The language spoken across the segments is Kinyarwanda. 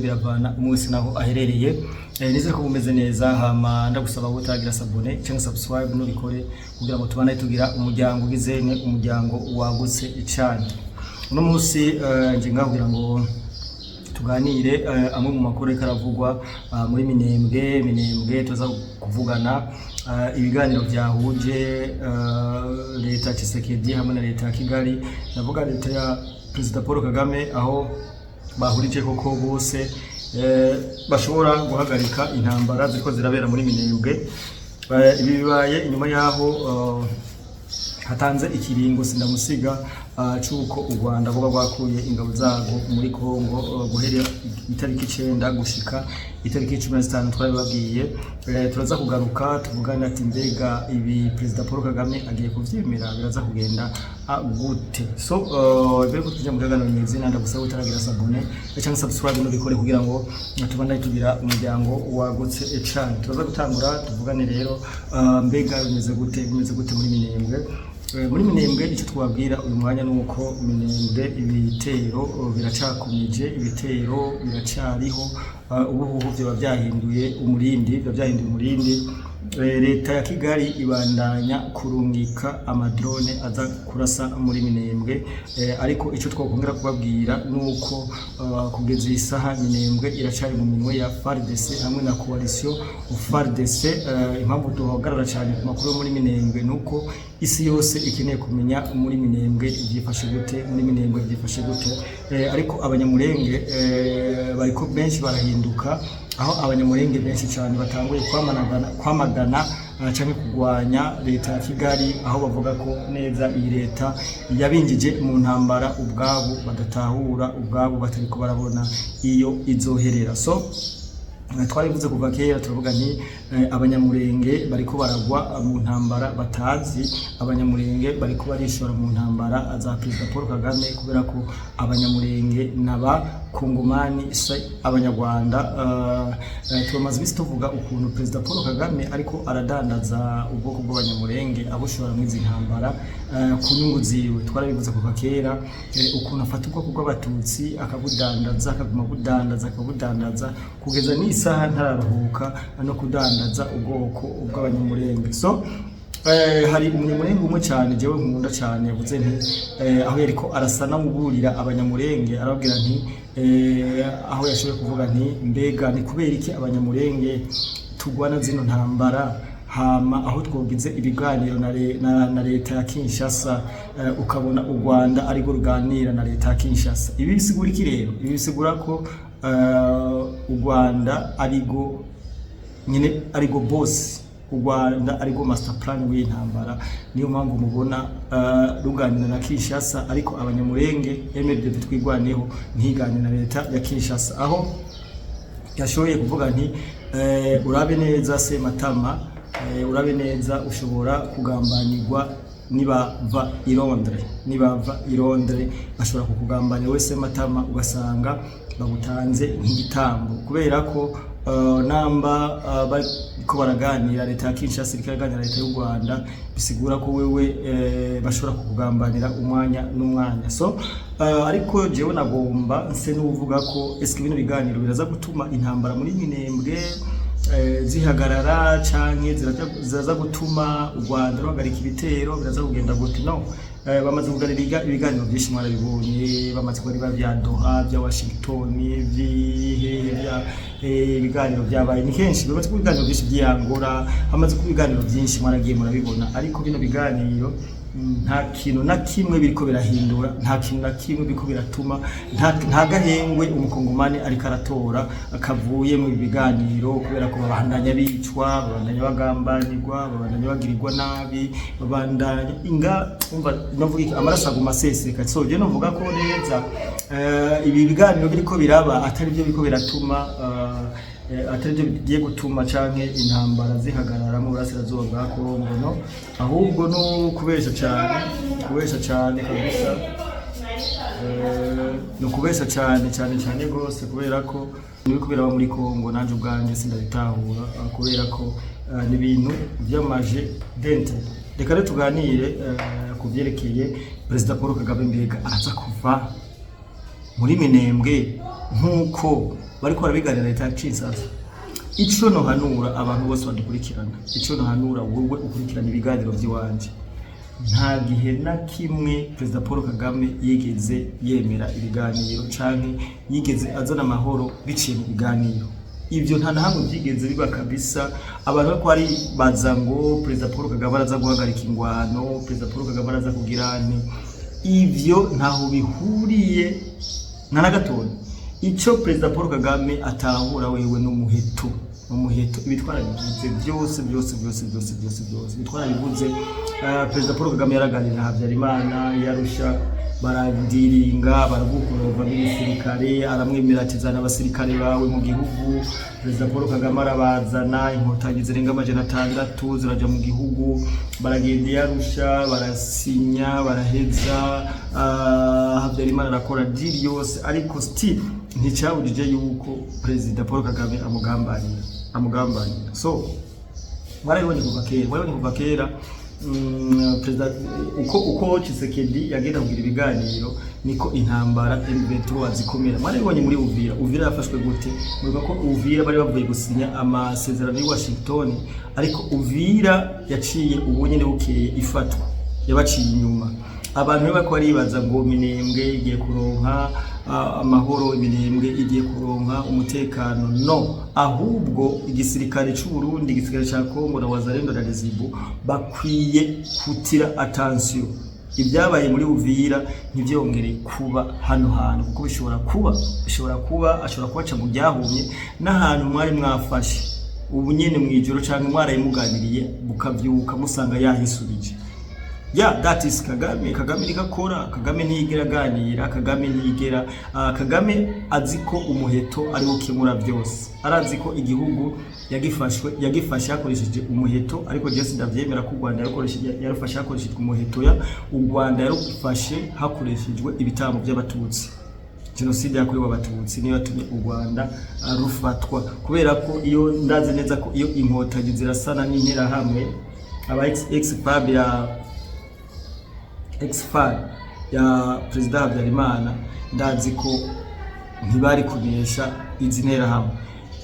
biravana umwese naho aherereye nizere ko bumeze neza hama ndagusaba gutagira sabone cyangwa subscribe no bikore kugira ngo tubane tugira umuryango ugizene umuryango wagutse cyane uno munsi nje ngakugira ngo tuganire amwe mu makuru karavugwa muri minembwe tuza kuvugana ibiganiro byahuje leta Tshisekedi hamwe na leta ya Kigali navuga leta ya President Paul Kagame aho bahurije koko bose bashobora guhagarika intambara ziko zirabera muri minembwe ibi bibaye inyuma yaho hatanze ikiringo sindamusiga cyuko u Rwanda vuba rwakuye ingabo zago muri Kongo guhera itariki 9 gushika itariki 15 twabibabwiye turaza kugaruka tuvugana ati mbega ibi President Paul Kagame agiye kuvyemera biraza kugenda gute so bere ko tujya mu gagano nyezi nanda gusaba utaragira sabone cyangwa subscribe no bikore kugira ngo tubandanye tugira umuryango wagutse cyane turaza gutangura tuvugane rero mbega bimeze gute muri minembwe icyo twabwira uyu mwanya nuko minembwe ibitero biracakomije ibitero biracyariho ubuhuhu byo byahinduye umurindi leta ya Kigali ibandanya kurungika amadrone aza kurasa muri minembwe ariko icyo twakongera kubabwira nuko kugeza isaha minembwe iracari mu minwe ya FARDC hamwe na coalition FARDC impamvu duhagarara cyane ku makuru muri minembwe nuko isi yose ikeneye kumenya muri minembwe ibyifashe gute ariko abanyamurenge bariko benshi barahinduka aho abanyamurenge benshi cyane batanguye kwamagana cyane kugwanya leta ya Kigali aho bavuga ko neza iyi leta yabinjije mu ntambara ubwabo badatahura ubwabo batariko barabona iyo izoherera so twarivuze kuva kera turavuga nti abanyamurenge bariko baragwa mu ntambara batazi abanyamurenge bariko barishora mu ntambara za President Paul Kagame kubera ko abanyamurenge naba kongomani abanyarwanda tumaze bisi tuvuga ukuntu President Paul Kagame ariko aradandaza ubwoko bw'abanyamurenge abushora mu izi ntambara ku nyungu ziwe twarabivuze kuva kera ukuntu afata ubwoko bw'abatutsi akabudandaza akabudandaza kugeza n'isaha ntararuhuka no kudandaza ubwoko bw'abanyamurenge so hari umunyamurenge umwe cyane jewe nkunda cyane yavuze nti aho yariko arasana muburira abanyamurenge arabwira nti aho yashoboye kuvuga nti mbega ni kubera iki abanyamurenge tugwana zino ntambara hama aho twogize ibiganiro na leta ya Kinshasa ukabona u Rwanda ariko ruganira na leta ya Kinshasa ibi bisigura iki rero ibi bisigura ko u Rwanda arigo boss u Rwanda arigo master plan w'intambara niyo mpamvu mubona ruganira na Kinshasa ariko abanyamurenge MLD twigwaneho ntiganira na leta ya Kinshasa aho yashoboye kuvuga nti urabe neza se matama urabe neza ushobora kugambanirwa nibava i Londres bashobora kukugambanira wese matama ugasanga bagutanze nk'igitambo kubera ko namba bariko baraganira leta ya Kinshasa ikaganira leta y'u Rwanda bisigura ko wewe bashobora kukugambanira umwanya so ariko jewe nagomba nse n'uvuga ko eske bino biganiro biraza gutuma intambara muri minembwe zihagarara canke ziraza gutuma u Rwanda ruhagarika ibitero biraza kugenda gute no bamaze kuganira ibiganiro byinshi mwarabibonye bamaze kuganira bya Doha bya Washington ibiganiro byabaye ni kenshi bamaze kuganira byinshi by'Angola hamaze kubiganiro byinshi mwaragiye murabibona ariko bino biganiro nta kintu na kimwe biriko birahindura nta kintu na kimwe biriko biratuma nta gahengwe umukongomani ariko aratora akavuye mu biganiro kubera ko babandanya bicwa babandanya bagambanirwa babandanya bagirirwa nabi babandanya umva navuga iki amaraso aguma aseseka so je novuga ko neza ibi biganiro biriko biraba atari byo biriko biratuma atari byo bigiye gutuma canke intambara zihagarara mu burasirazuba bwa Kongo no ahubwo no kubesha cyane kabisa no kubesha cyane gose kubera ko nibiko biraba muri Kongo nanje ubwanje sindabitahura kubera ko ni ibintu byamaje dente reka rero tuganire kuvyerekeye President Paul Kagame mbega araza kuva muri minembwe nkuko bariko barabiganira leta yacisaza. Ico no hanura abantu bose badukurikirana, ico no hanura wowe ukurikirana ibiganiro by'iwanje, nta gihe na kimwe Perezida Paul Kagame yigeze yemera ibiganiro canke yigeze azana amahoro biciye mu biganiro. Ivyo nta nahamwe byigeze biba kabisa. Abantu bako ari baza ngo Perezida Paul Kagame araza guhagarika ingwano, Perezida Paul Kagame araza kugirane, ivyo ntaho bihuriye na gatoya. Ico Perezida Paul Kagame atahura wewe n'umuheto ibitwara bivuze byose bitwara bivuze. Perezida Paul Kagame yaraganira Habyarimana yarusha, barandiringa baravukurova n'igisirikare, aramwemera ati zana abasirikare bawe mu gihugu. Perezida Paul Kagame arabazana, inkotanyi zirenga 600 ziraja mu gihugu, baragenda yarusha, barasinya, baraheza. Habyarimana arakora deal yose, ariko still nticabujije yuko Perezida Paul Kagame amugambanira. So mwarabibonye kuva kera Perezida uko Tshisekedi yagenda kugira ibiganiro niko intambara M23 zikomera. Mwarabibonye muri Uvira yafashwe gute? Mvuga ko Uvira bari bavuye gusinya amasezerano i Washington, ariko Uvira yaciye ubunyene bukeye ifatwa, yabaciye inyuma. Abantu bako aribaza ngo Minembwe igiye kuronka amahoro, Minembwe igiye kuronka umutekano. No, ahubwo igisirikare cy'u Burundi, igisirikare cya Kongo na Wazalendo na Rezibu bakwiye kutira attention. Ibyabaye muri Uvira ntibyongere kuba hano hantu, kuko bishobora kubaca mu byahumye n'ahantu mwari mwafashe ubu nyene mwijoro cyangwa mwarayimuganiriye bukavyuka musanga yahisubije. Yeah, that is Kagame. Kagame nikakora, Kagame ntiyigera ganira, Kagame aziko umuheto ari ukemura byose. Arazi ko igihugu yagifashe hakoresheje umuheto, ariko je sindavyemera ko Rwanda yarufashe hakoresheje umuheto. U Rwanda yarufashe hakoreshejwe ibitambo by'abatutsi. Genocide yakorewe abatutsi niyo yatumye u Rwanda rufatwa, kubera ko iyo ndazi neza ko iyo inkotanyi zirasana n'intera hamwe aba ex-FAR ya Perezida Habyarimana, ndazi ko ntibari kunesha izi ntera hamwe.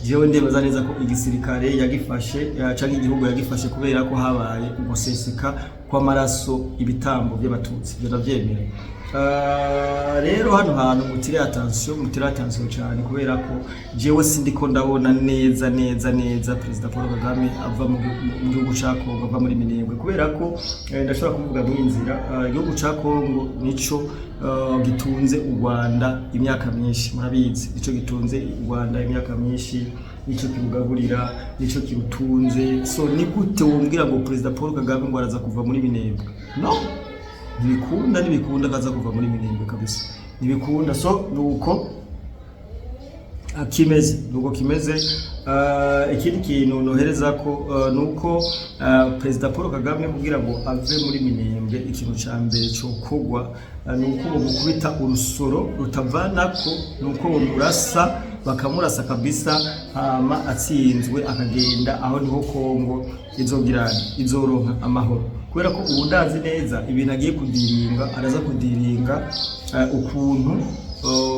Jewe ndemeza neza ko igisirikare yagifashe cyangwa igihugu yagifashe kubera ko habaye uguseseka kw'amaraso ibitambo by'abatutsi. Biravyemera. Rero hano hantu mutire attention cyane, kubera ko jewe sindiko ndabona neza Perezida Paul Kagame ava mu gihugu cya Kongo, ava muri Minembwe, kubera ko ndashobora kuvuga mu inzira igihugu cya Kongo nico gitunze u Rwanda imyaka myinshi. Murabizi nico gitunze u Rwanda imyaka myinshi, nico kirugaburira, nico kirutunze. So ni gute wombwira ngo Perezida Paul Kagame ngo araza kuva muri Minembwe? No, ntibikunda kaza kuva muri Minembwe kabisa, ntibikunda. So nuko kimeze. Ikindi kintu nohereza ko nuko Perezida Paul Kagame kugira ngo ave muri Minembwe, ikintu cya mbere cyo kugwa nuko bamukubita urusoro rutavanako, nuko bamurasa bakamurasa kabisa, hama atsinzwe akagenda. Aho niho Kongo izoronka amahoro, kubera ko ubu ndazi neza ibintu agiye kudiringa, araza kudiringa ukuntu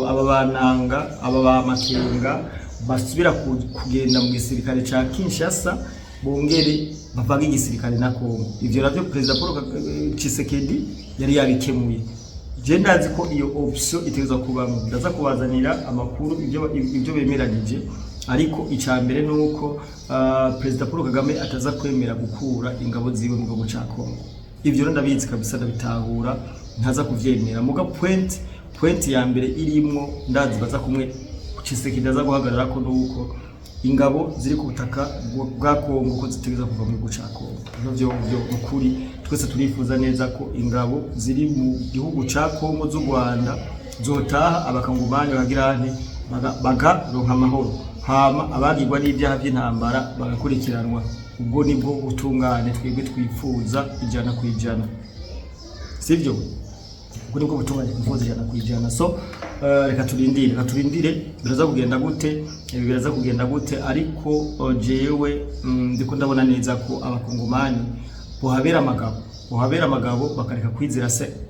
aba bananga, aba bamakenga basubira kugenda mu gisirikare ca Kinshasa, bongere bavanga igisirikare na Kongo. Ivyo navyo Perezida Paul Tshisekedi yari yabikemuye. Je ndazi ko iyo option iteza kubamo, ndaza kubazanira amakuru ibyo bemeranije, ariko icambere nuko Perezida Paul Kagame ataza kwemera gukura ingabo ziwe mu gihugu ca Kongo. Ivyo ndabizi kabisa, ndabitahura, ntaza kuvyemera. Muga point ya mbere irimwo ndazi baza kumwe Tshisekedi aza guhagarara ko nuko ingabo ziri ku butaka bwa Kongo ko zitegeza kuva mu gihugu ca Kongo. Byo ukuri twese turifuza neza ko ingabo ziri mu gihugu ca Kongo z'u Rwanda zotaha, abakangumani bagaronka amahoro, hama abagirwa n'ibyaha by'intambara bagakurikiranwa. Ubwo nibwo utungane twebwe twifuza 100%, sivyo? Ubwo nibwo butungane twifuza 100%. So reka turindire biraza kugenda gute, ariko jewe ndiko ndabona neza ko abakongomani bohabera amagabo bakareka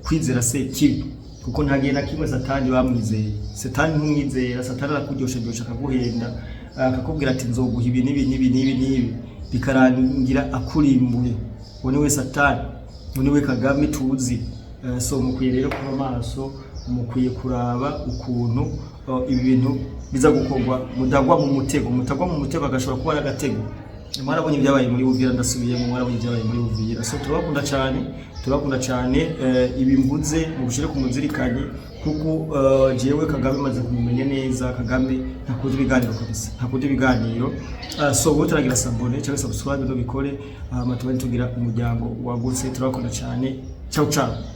kwizera se kibi. kuko ntagiye na kimwe satani bamwizeye. Satani ntumwizera, satani arakuryosha akaguhenda, akakubwira ati nzoguha ibi nibi bikarangira akurimbuye. Uwo we satani, uwo we Kagame tuzi. So mukwiye rero kuba maso, mukwiye kuraba ukuntu ibi bintu biza gukorwa, mutagwa mu mutego agashobora kuba agatego. Mwarabonye ibyabaye muri Uvira, ndasubiye mu mwarabonye ibyabaye muri Uvira. So turabakunda cyane ibi mvuze mugushire ku muzirikanye, kuko jewe Kagame maze kumumenya neza. Kagame ntakuze ibiganiro kabisa, ntakuze ibiganiro. So butaragira sabone cyangwa subscribe no bikore, amatubari tugira umuryango wagutse. Turabakunda cyane. Ciao ciao.